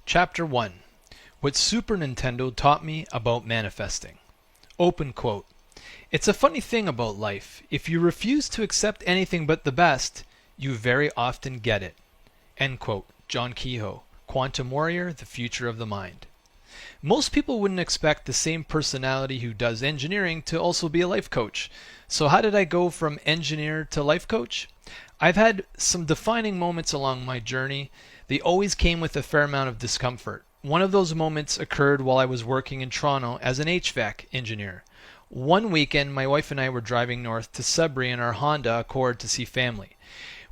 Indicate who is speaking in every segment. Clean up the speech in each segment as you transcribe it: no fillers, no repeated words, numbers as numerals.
Speaker 1: Chapter 1. What Super Nintendo Taught Me About Manifesting. Open quote. It's a funny thing about life. If you refuse to accept anything but the best, you very often get it. End quote. John Kehoe, Quantum Warrior, The Future of the Mind. Most people wouldn't expect the same personality who does engineering to also be a life coach. So how did I go from engineer to life coach? I've had some defining moments along my journey. They always came with a fair amount of discomfort. One of those moments occurred while I was working in Toronto as an HVAC engineer. One weekend, my wife and I were driving north to Sudbury in our Honda Accord to see family.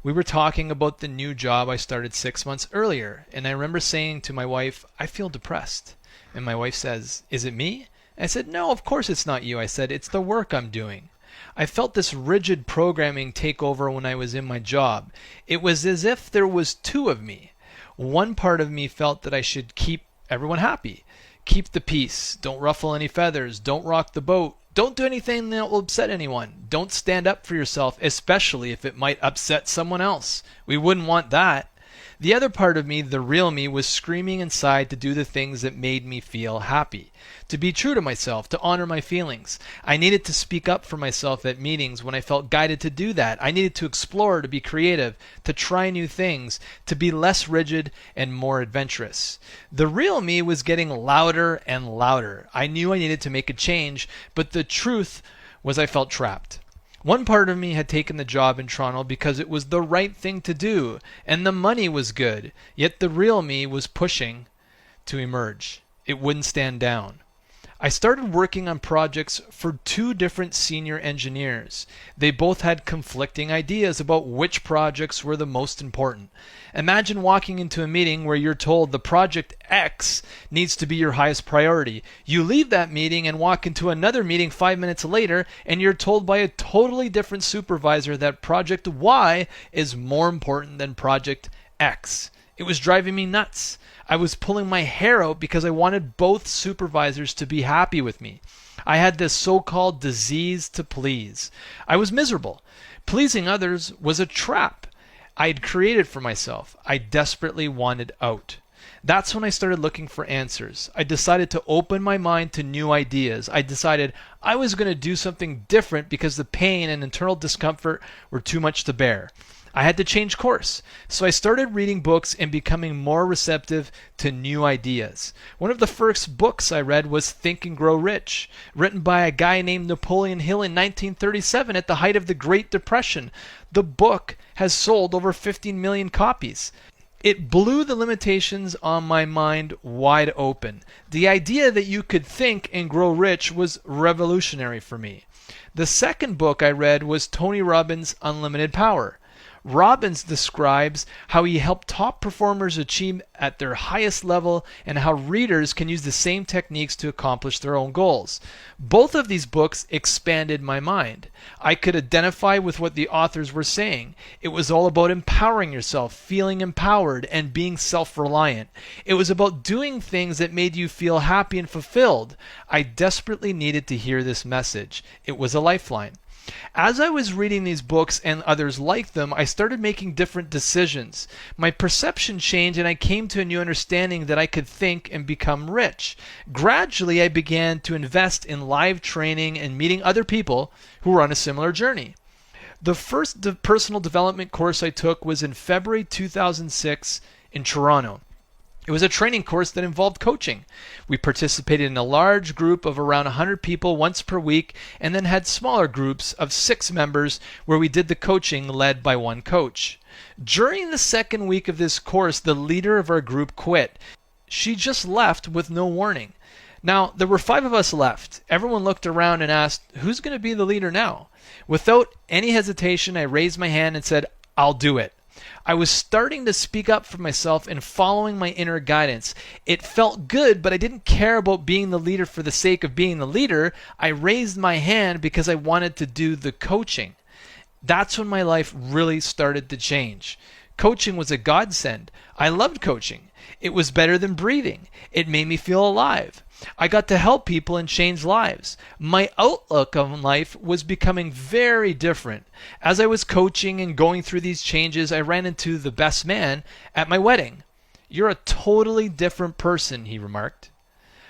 Speaker 1: We were talking about the new job I started 6 months earlier, and I remember saying to my wife, I feel depressed. And my wife says, is it me? I said, no, of course it's not you. I said, it's the work I'm doing. I felt this rigid programming take over when I was in my job. It was as if there was two of me. One part of me felt that I should keep everyone happy. Keep the peace. Don't ruffle any feathers. Don't rock the boat. Don't do anything that will upset anyone. Don't stand up for yourself, especially if it might upset someone else. We wouldn't want that. The other part of me, the real me, was screaming inside to do the things that made me feel happy. To be true to myself, to honor my feelings. I needed to speak up for myself at meetings when I felt guided to do that. I needed to explore, to be creative, to try new things, to be less rigid and more adventurous. The real me was getting louder and louder. I knew I needed to make a change, but the truth was I felt trapped. One part of me had taken the job in Toronto because it was the right thing to do, and the money was good, yet the real me was pushing to emerge. It wouldn't stand down. I started working on projects for two different senior engineers. They both had conflicting ideas about which projects were the most important. Imagine walking into a meeting where you're told the project X needs to be your highest priority. You leave that meeting and walk into another meeting 5 minutes later, and you're told by a totally different supervisor that project Y is more important than project X. It was driving me nuts. I was pulling my hair out because I wanted both supervisors to be happy with me. I had this so-called disease to please. I was miserable. Pleasing others was a trap I had created for myself. I desperately wanted out. That's when I started looking for answers. I decided to open my mind to new ideas. I decided I was going to do something different because the pain and internal discomfort were too much to bear. I had to change course. So I started reading books and becoming more receptive to new ideas. One of the first books I read was Think and Grow Rich, written by a guy named Napoleon Hill in 1937 at the height of the Great Depression. The book has sold over 15 million copies. It blew the limitations on my mind wide open. The idea that you could think and grow rich was revolutionary for me. The second book I read was Tony Robbins' Unlimited Power. Robbins describes how he helped top performers achieve at their highest level and how readers can use the same techniques to accomplish their own goals. Both of these books expanded my mind. I could identify with what the authors were saying. It was all about empowering yourself, feeling empowered, and being self-reliant. It was about doing things that made you feel happy and fulfilled. I desperately needed to hear this message. It was a lifeline. As I was reading these books and others like them, I started making different decisions. My perception changed and I came to a new understanding that I could think and become rich. Gradually, I began to invest in live training and meeting other people who were on a similar journey. The first personal development course I took was in February 2006 in Toronto. It was a training course that involved coaching. We participated in a large group of around 100 people once per week and then had smaller groups of 6 members where we did the coaching led by one coach. During the second week of this course, the leader of our group quit. She just left with no warning. Now, there were 5 of us left. Everyone looked around and asked, who's going to be the leader now? Without any hesitation, I raised my hand and said, I'll do it. I was starting to speak up for myself and following my inner guidance. It felt good, but I didn't care about being the leader for the sake of being the leader. I raised my hand because I wanted to do the coaching. That's when my life really started to change. Coaching was a godsend. I loved coaching. It was better than breathing. It made me feel alive. I got to help people and change lives. My outlook on life was becoming very different. As I was coaching and going through these changes, I ran into the best man at my wedding. "You're a totally different person," he remarked.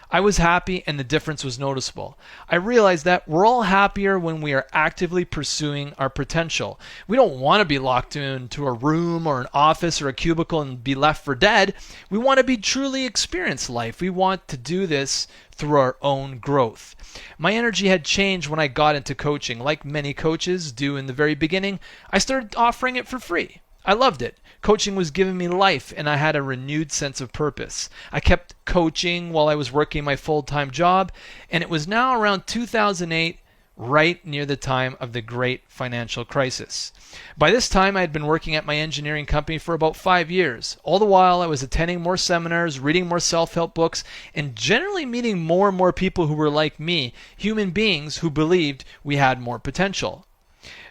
Speaker 1: I was happy, and the difference was noticeable. I realized that we're all happier when we are actively pursuing our potential. We don't want to be locked into a room or an office or a cubicle and be left for dead. We want to be truly experience life. We want to do this through our own growth. My energy had changed when I got into coaching. Like many coaches do in the very beginning, I started offering it for free. I loved it. Coaching was giving me life, and I had a renewed sense of purpose. I kept coaching while I was working my full-time job, and it was now around 2008, right near the time of the great financial crisis. By this time, I had been working at my engineering company for about 5 years. All the while, I was attending more seminars, reading more self-help books, and generally meeting more and more people who were like me, human beings who believed we had more potential.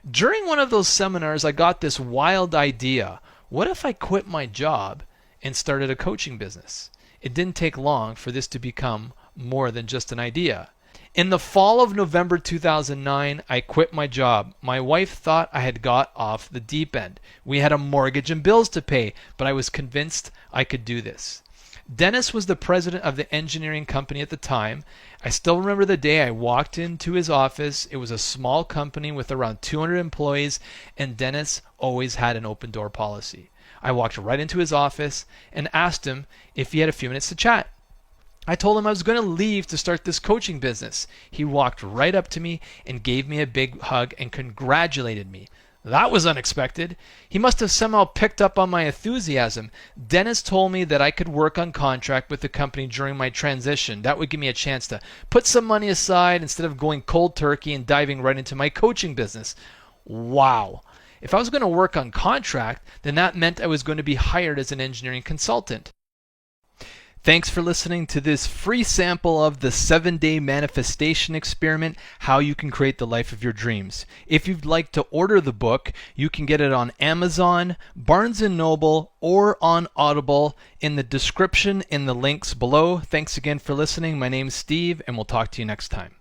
Speaker 1: During one of those seminars, I got this wild idea. What if I quit my job and started a coaching business? It didn't take long for this to become more than just an idea. In the fall of November 2009, I quit my job. My wife thought I had got off the deep end. We had a mortgage and bills to pay, but I was convinced I could do this. Dennis was the president of the engineering company at the time. I still remember the day I walked into his office. It was a small company with around 200 employees, and Dennis always had an open door policy. I walked right into his office and asked him if he had a few minutes to chat. I told him I was going to leave to start this coaching business. He walked right up to me and gave me a big hug and congratulated me. That was unexpected. He must have somehow picked up on my enthusiasm. Dennis told me that I could work on contract with the company during my transition. That would give me a chance to put some money aside instead of going cold turkey and diving right into my coaching business. Wow. If I was going to work on contract, then that meant I was going to be hired as an engineering consultant. Thanks for listening to this free sample of the 7-day manifestation experiment, how you can create the life of your dreams. If you'd like to order the book, you can get it on Amazon, Barnes & Noble, or on Audible in the description in the links below. Thanks again for listening. My name's Steve, and we'll talk to you next time.